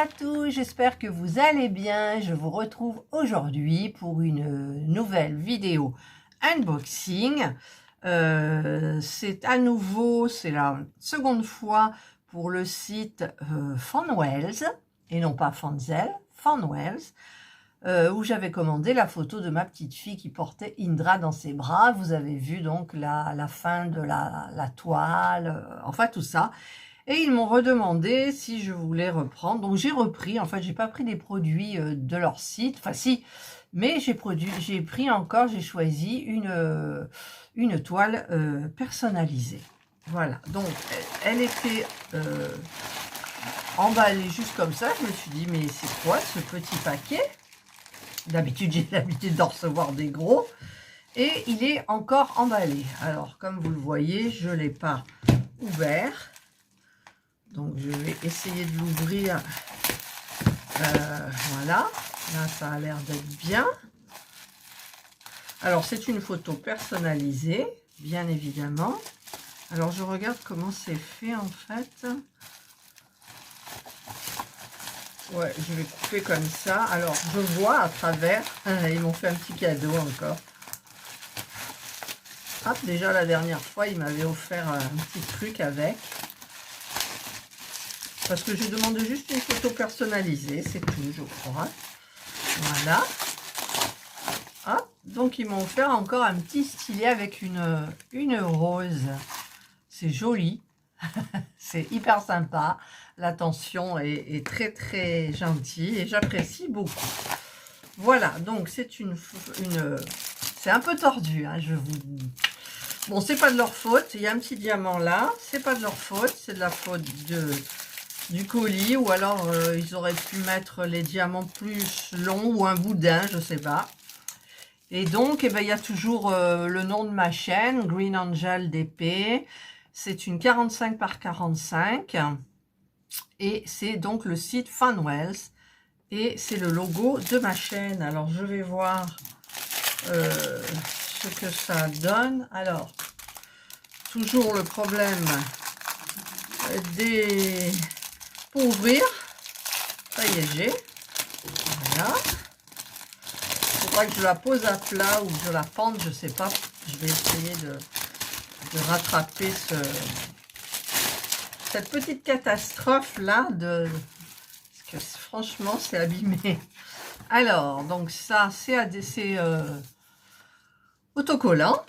à tous, j'espère que vous allez bien. Je vous retrouve aujourd'hui pour une nouvelle vidéo unboxing. C'est à nouveau, c'est la seconde fois pour le site Fanwells, et non pas Fanzel, Fanwells, où j'avais commandé la photo de ma petite fille qui portait Indra dans ses bras. Vous avez vu donc la fin de la toile, enfin tout ça. Et ils m'ont redemandé si je voulais reprendre. Donc j'ai repris, en fait j'ai pas pris des produits de leur site, enfin si, mais j'ai choisi une toile personnalisée. Voilà, donc elle était emballée juste comme ça. Je me suis dit, mais c'est quoi ce petit paquet? D'habitude j'ai l'habitude d'en recevoir des gros. Et il est encore emballé. Alors comme vous le voyez, je ne l'ai pas ouvert. Donc je vais essayer de l'ouvrir. Voilà, là ça a l'air d'être bien. Alors c'est une photo personnalisée, bien évidemment. Alors je regarde comment c'est fait en fait. Ouais, je vais couper comme ça. Alors je vois à travers. Ils m'ont fait un petit cadeau encore. Hop, déjà la dernière fois ils m'avaient offert un petit truc avec. Parce que j'ai demandé juste une photo personnalisée, c'est tout, je crois. Voilà. Hop, donc ils m'ont offert encore un petit stylet avec une rose. C'est joli. C'est hyper sympa. L'attention est très très gentille et j'apprécie beaucoup. Voilà, donc c'est c'est un peu tordu, hein, je vous... Bon, c'est pas de leur faute. Il y a un petit diamant là. C'est pas de leur faute, c'est de la faute du colis, ou alors ils auraient pu mettre les diamants plus longs ou un boudin, je sais pas. Et donc eh ben, il y a toujours le nom de ma chaîne, Green Angel DP. C'est une 45 par 45 et c'est donc le site Fanwells et c'est le logo de ma chaîne. Alors je vais voir ce que ça donne. Alors toujours le problème des... Pour ouvrir, ça y est, j'ai. Voilà. Il faudra que je la pose à plat ou que je la pende, je sais pas. Je vais essayer de rattraper cette petite catastrophe là parce que franchement c'est abîmé. Alors donc ça c'est autocollant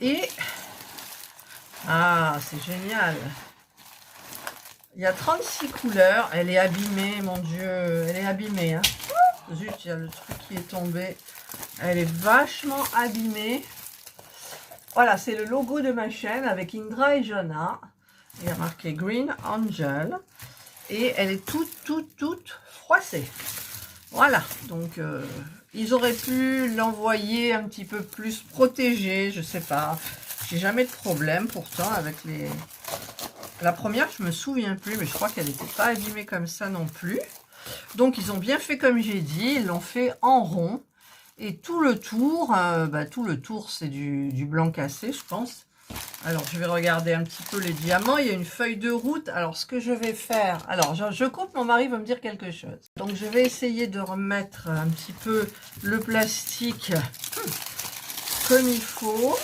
et c'est génial. Il y a 36 couleurs. Elle est abîmée, mon Dieu. Elle est abîmée. Hein. Zut, il y a le truc qui est tombé. Elle est vachement abîmée. Voilà, c'est le logo de ma chaîne avec Indra et Jonah. Il y a marqué Green Angel. Et elle est toute froissée. Voilà, donc ils auraient pu l'envoyer un petit peu plus protégé. Je sais pas. J'ai jamais de problème pourtant avec les... La première, je me souviens plus, mais je crois qu'elle n'était pas abîmée comme ça non plus. Donc, ils ont bien fait comme j'ai dit. Ils l'ont fait en rond. Et tout le tour, c'est du blanc cassé, je pense. Alors, je vais regarder un petit peu les diamants. Il y a une feuille de route. Alors, ce que je vais faire... Alors, je coupe, mon mari va me dire quelque chose. Donc, je vais essayer de remettre un petit peu le plastique comme il faut.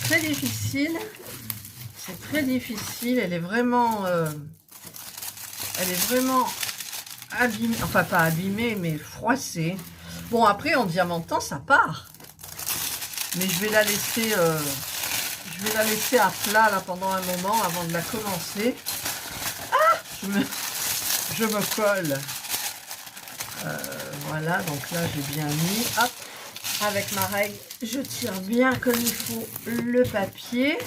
Très difficile, c'est très difficile. Elle est vraiment abîmée, enfin pas abîmée mais froissée. Bon, après en diamantant ça part, mais je vais la laisser à plat là pendant un moment avant de la commencer. Je me colle. Voilà, donc là j'ai bien mis, hop. Avec ma règle, je tire bien comme il faut le papier.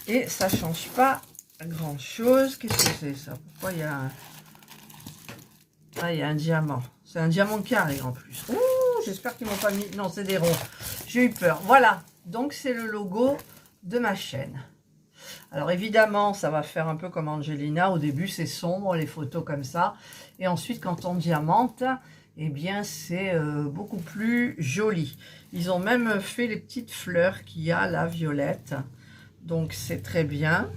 Et ça change pas grand chose. Qu'est-ce que c'est ça? Pourquoi il y a un... il y a un diamant. C'est un diamant carré en plus. Ouh, j'espère qu'ils m'ont pas mis... Non, c'est des ronds. J'ai eu peur. Voilà. Donc, c'est le logo de ma chaîne. Alors, évidemment, ça va faire un peu comme Angelina. Au début, c'est sombre, les photos comme ça. Et ensuite, quand on diamante... eh bien c'est beaucoup plus joli. Ils ont même fait les petites fleurs qu'il y a, la violette. Donc c'est très bien.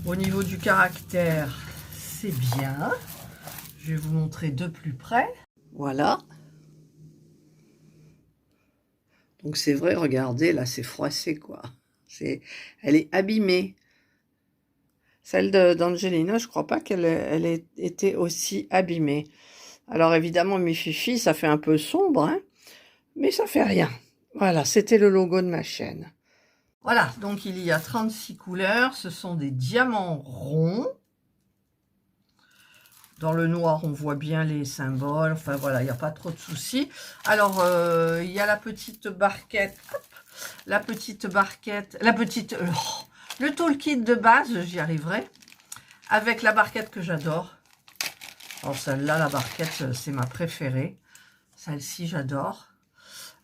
Au niveau du caractère, c'est bien. Je vais vous montrer de plus près. Voilà. Donc c'est vrai, regardez, là c'est froissé quoi. Elle est abîmée. Celle d'Angelina, je crois pas qu'elle ait été aussi abîmée. Alors évidemment, mes fifis, ça fait un peu sombre, hein, mais ça fait rien. Voilà, c'était le logo de ma chaîne. Voilà, donc il y a 36 couleurs. Ce sont des diamants ronds. Dans le noir, on voit bien les symboles. Enfin, voilà, il n'y a pas trop de soucis. Alors, il y a la petite barquette. Hop, la petite barquette. Le toolkit de base, j'y arriverai. Avec la barquette que j'adore. Alors, celle-là, la barquette, c'est ma préférée. Celle-ci, j'adore.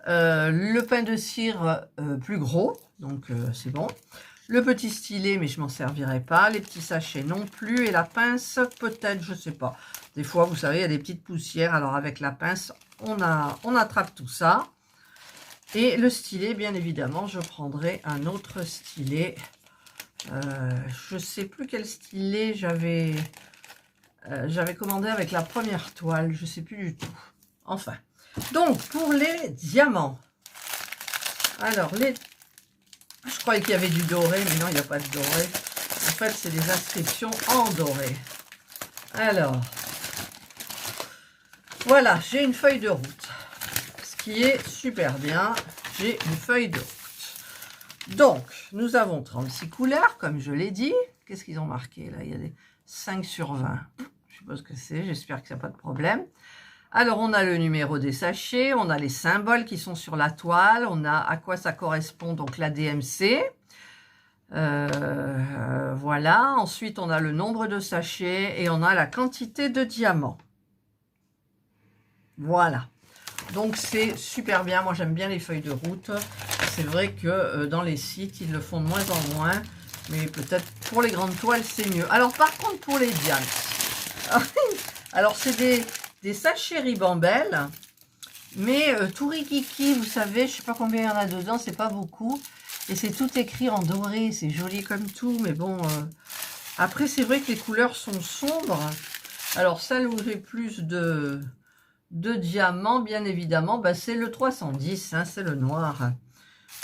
Le pain de cire plus gros. Donc, c'est bon. Le petit stylet, mais je m'en servirai pas. Les petits sachets non plus. Et la pince, peut-être, je sais pas. Des fois, vous savez, il y a des petites poussières. Alors, avec la pince, on attrape tout ça. Et le stylet, bien évidemment, je prendrai un autre stylet. Je sais plus quel stylet j'avais commandé avec la première toile. Je sais plus du tout. Enfin. Donc, pour les diamants. Alors, je croyais qu'il y avait du doré, mais non, il n'y a pas de doré. En fait, c'est des inscriptions en doré. Alors, voilà, j'ai une feuille de route. Ce qui est super bien, j'ai une feuille de route. Donc, nous avons 36 couleurs, comme je l'ai dit. Qu'est-ce qu'ils ont marqué là? Il y a des 5 sur 20. Je ne sais pas ce que c'est, j'espère que ça n'a pas de problème. Alors, on a le numéro des sachets, on a les symboles qui sont sur la toile, on a à quoi ça correspond, donc la DMC. Voilà. Ensuite, on a le nombre de sachets et on a la quantité de diamants. Voilà. Donc, c'est super bien. Moi, j'aime bien les feuilles de route. C'est vrai que dans les sites, ils le font de moins en moins. Mais peut-être pour les grandes toiles, c'est mieux. Alors, par contre, pour les diamants. Alors, c'est des sachets ribambelle, mais tout rikiki, vous savez, je sais pas combien il y en a dedans, c'est pas beaucoup, et c'est tout écrit en doré, c'est joli comme tout, mais bon, après c'est vrai que les couleurs sont sombres. Alors celle où j'ai plus de diamants, bien évidemment, bah, c'est le 310, hein, c'est le noir.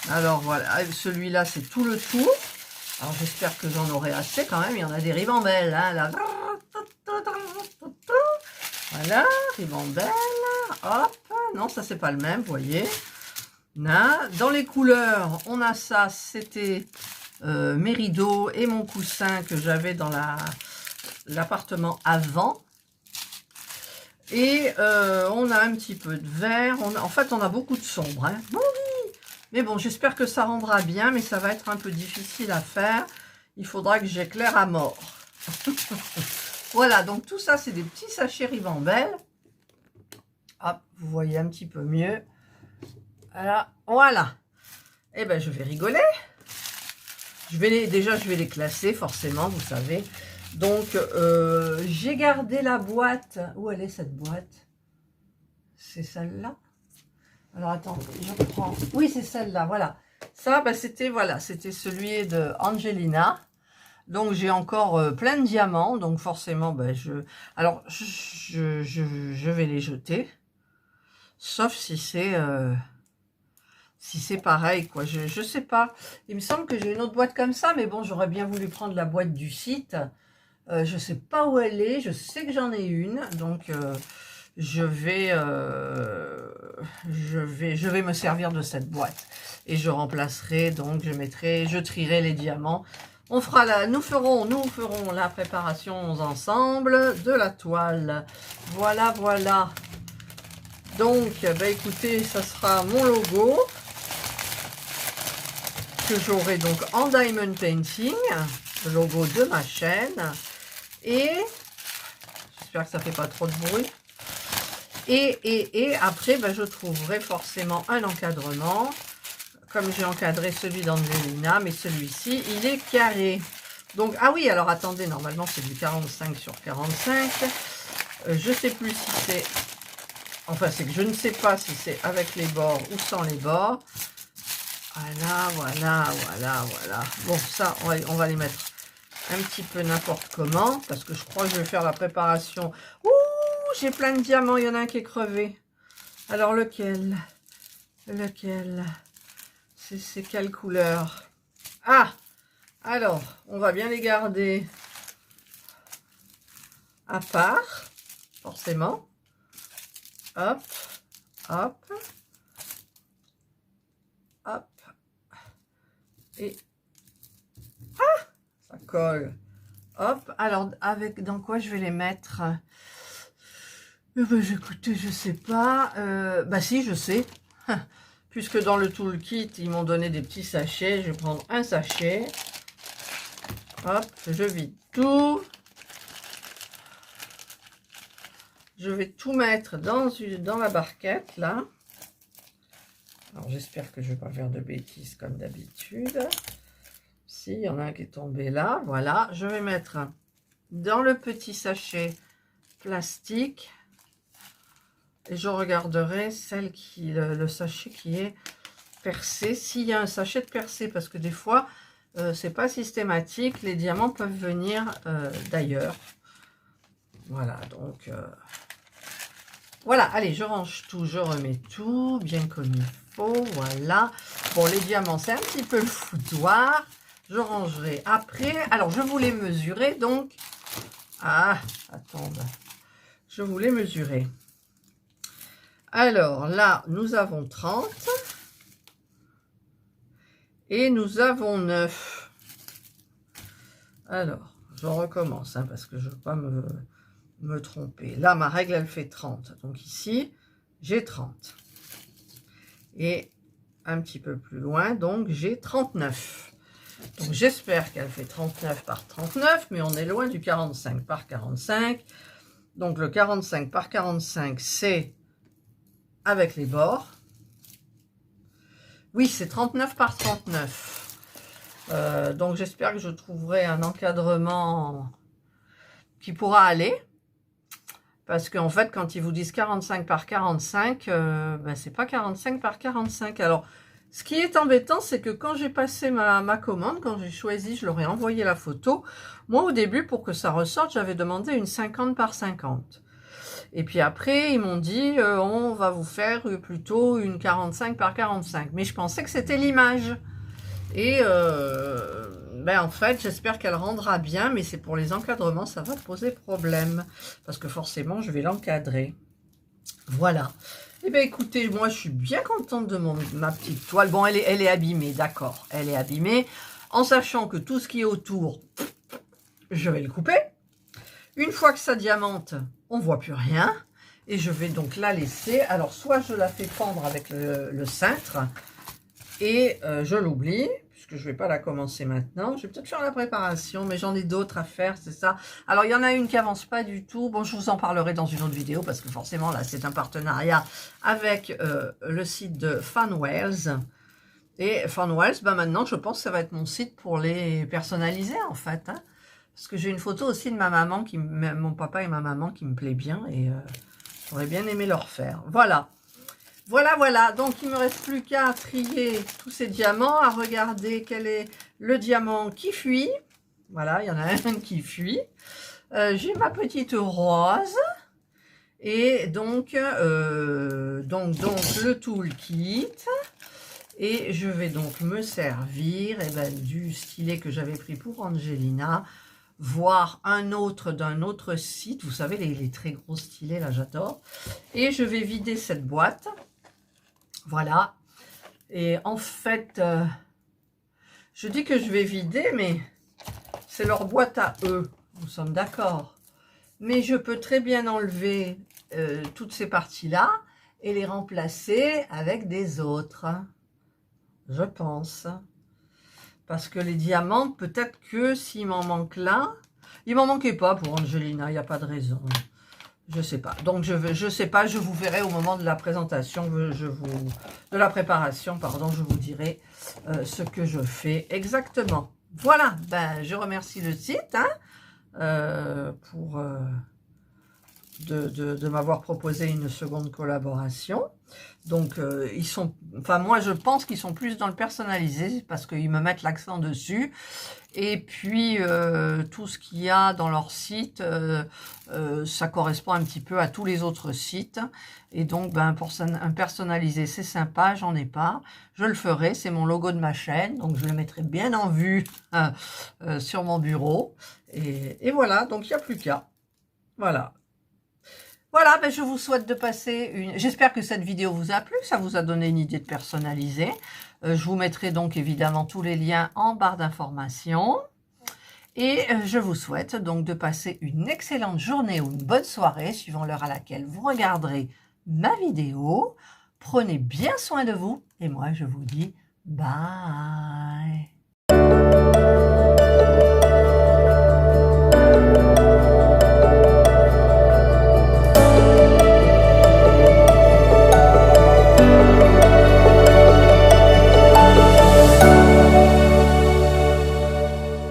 Alors voilà, celui-là c'est tout le tour. Alors j'espère que j'en aurai assez quand même, il y en a des ribambelles, hein, là. Voilà, ribambelle, hop, non, ça c'est pas le même, vous voyez. Dans les couleurs, on a ça, c'était mes rideaux et mon coussin que j'avais dans l'appartement avant. Et on a un petit peu de vert, en fait on a beaucoup de sombre, hein. Bon, oui. Mais bon, j'espère que ça rendra bien, mais ça va être un peu difficile à faire. Il faudra que j'éclaire à mort. Voilà, donc tout ça, c'est des petits sachets ribambelle. Hop, vous voyez un petit peu mieux. Voilà. Eh ben, je vais rigoler. Déjà, je vais les classer, forcément, vous savez. Donc, j'ai gardé la boîte. Où elle est, cette boîte? C'est celle-là? Alors, attendez, je prends. Oui, c'est celle-là, voilà. Ça, ben, c'était celui de Angelina. Donc, j'ai encore plein de diamants. Donc, forcément, ben, je vais les jeter. Sauf si c'est pareil, quoi. Je sais pas. Il me semble que j'ai une autre boîte comme ça. Mais bon, j'aurais bien voulu prendre la boîte du site. Je sais pas où elle est. Je sais que j'en ai une. Donc, je vais me servir de cette boîte. Et je remplacerai, donc, je trierai les diamants. Nous ferons la préparation ensemble de la toile. Voilà, voilà. Donc, bah écoutez, ça sera mon logo que j'aurai donc en diamond painting, le logo de ma chaîne. Et j'espère que ça fait pas trop de bruit. Et après, bah, je trouverai forcément un encadrement. Comme j'ai encadré celui d'Angelina, mais celui-ci, il est carré. Donc, ah oui, alors attendez, normalement c'est du 45 sur 45. Je sais plus si c'est... Enfin, c'est que je ne sais pas si c'est avec les bords ou sans les bords. Voilà, voilà, voilà, voilà. Bon, ça, on va les mettre un petit peu n'importe comment, parce que je crois que je vais faire la préparation. Ouh, j'ai plein de diamants, il y en a un qui est crevé. Alors, lequel? Lequel? C'est quelle couleur? Ah! Alors, on va bien les garder à part, forcément. Hop, hop, hop. Et ça colle. Hop, alors avec dans quoi je vais les mettre? Écoutez, je sais pas. Bah si, je sais. Puisque dans le toolkit, ils m'ont donné des petits sachets. Je vais prendre un sachet. Hop, je vide tout. Je vais tout mettre dans la barquette, là. Alors, j'espère que je ne vais pas faire de bêtises comme d'habitude. Si, il y en a un qui est tombé là. Voilà, je vais mettre dans le petit sachet plastique. Et je regarderai le sachet qui est percé. S'il y a un sachet de percé, parce que des fois, c'est pas systématique. Les diamants peuvent venir d'ailleurs. Voilà, donc... Voilà, allez, je range tout, je remets tout, bien comme il faut, voilà. Bon, les diamants, c'est un petit peu le foutoir. Je rangerai après. Alors, je voulais mesurer, donc... Ah, attendez. Je voulais mesurer. Alors, là, nous avons 30. Et nous avons 9. Alors, je recommence, hein, parce que je ne veux pas me tromper. Là, ma règle, elle fait 30. Donc ici, j'ai 30. Et un petit peu plus loin, donc j'ai 39. Donc j'espère qu'elle fait 39 par 39, mais on est loin du 45 par 45. Donc le 45 par 45, c'est avec les bords. Oui, c'est 39 par 39. Donc j'espère que je trouverai un encadrement qui pourra aller. Parce qu'en fait, quand ils vous disent 45 par 45, ben, c'est pas 45 par 45. Alors, ce qui est embêtant, c'est que quand j'ai passé ma commande, quand j'ai choisi, je leur ai envoyé la photo. Moi, au début, pour que ça ressorte, j'avais demandé une 50 par 50. Et puis après, ils m'ont dit, on va vous faire plutôt une 45 par 45. Mais je pensais que c'était l'image. Et ben en fait, j'espère qu'elle rendra bien, mais c'est pour les encadrements, ça va poser problème. Parce que forcément, je vais l'encadrer. Voilà. Eh bien, écoutez, moi, je suis bien contente de ma petite toile. Bon, elle est abîmée, d'accord. Elle est abîmée, en sachant que tout ce qui est autour, je vais le couper. Une fois que ça diamante, on ne voit plus rien. Et je vais donc la laisser. Alors, soit je la fais fendre avec le cintre, et je l'oublie, puisque je ne vais pas la commencer maintenant. Je vais peut-être faire la préparation, mais j'en ai d'autres à faire, c'est ça. Alors, il y en a une qui avance pas du tout. Bon, je vous en parlerai dans une autre vidéo, parce que forcément, là, c'est un partenariat avec le site de Funwells. Et Funwells, ben maintenant, je pense que ça va être mon site pour les personnaliser, en fait. Hein, parce que j'ai une photo aussi de ma maman, mon papa et ma maman, qui me plaît bien, et j'aurais bien aimé leur faire. Voilà. Voilà, voilà, donc il ne me reste plus qu'à trier tous ces diamants, à regarder quel est le diamant qui fuit. Voilà, il y en a un qui fuit. J'ai ma petite rose. Et donc le toolkit. Et je vais donc me servir du stylet que j'avais pris pour Angelina, voire un autre d'un autre site. Vous savez, les très gros stylets, là, j'adore. Et je vais vider cette boîte. Voilà. Et en fait, je dis que je vais vider, mais c'est leur boîte à eux. Nous sommes d'accord. Mais je peux très bien enlever toutes ces parties-là et les remplacer avec des autres. Je pense. Parce que les diamants, peut-être que s'il m'en manque là, il m'en manquait pas pour Angelina, il n'y a pas de raison. Je sais pas. Donc, je sais pas, je vous verrai au moment de la présentation, de la préparation, pardon, je vous dirai ce que je fais exactement. Voilà, ben, je remercie le site hein, de m'avoir proposé une seconde collaboration. Donc, ils sont, enfin, moi, je pense qu'ils sont plus dans le personnalisé parce qu'ils me mettent l'accent dessus. Et puis, tout ce qu'il y a dans leur site, ça correspond un petit peu à tous les autres sites. Et donc, ben, pour un personnalisé, c'est sympa, j'en ai pas. Je le ferai, c'est mon logo de ma chaîne. Donc, je le mettrai bien en vue sur mon bureau. Et voilà, donc il n'y a plus qu'à. Voilà. Voilà, ben je vous souhaite de passer une... J'espère que cette vidéo vous a plu, ça vous a donné une idée de personnaliser. Je vous mettrai donc évidemment tous les liens en barre d'informations. Et je vous souhaite donc de passer une excellente journée ou une bonne soirée, suivant l'heure à laquelle vous regarderez ma vidéo. Prenez bien soin de vous et moi je vous dis bye.